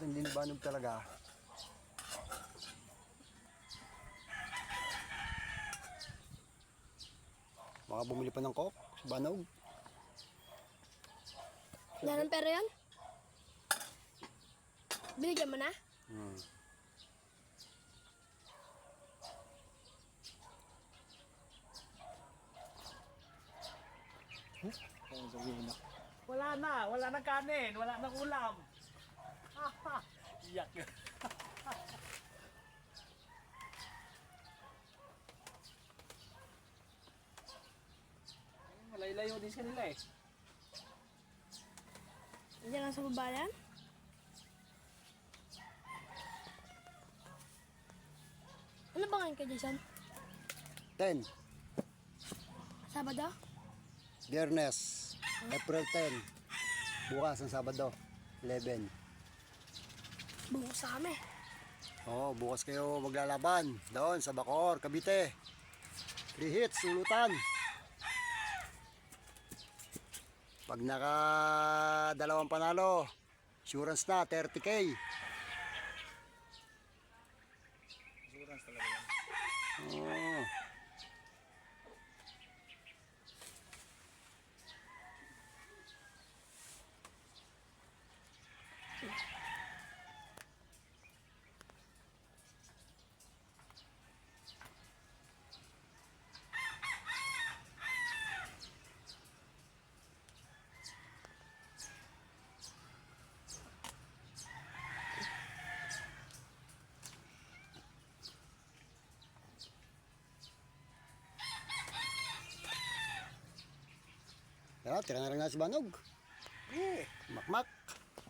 hindi banog talaga. Baka bumili pa ng coke, banog. Yan ang pera yan? Binigyan mo na? Wala na kanin, wala na ulam. Iyak. Malay-layo din sila eh. Diyan lang sa baba yan? Ano ba ngayon kay Jason? 10, Sabado? Biyernes, April 10. Bukas ang Sabado, 11. Bukas sa kami. Oo, bukas kayo maglalaban doon sa Bacoor, Cavite. 3 hits, sulutan. Pag naka 2 panalo, insurance na, 30K. Insurance talaga yan. Oo. Tira na rin nga si Banog. Makmak.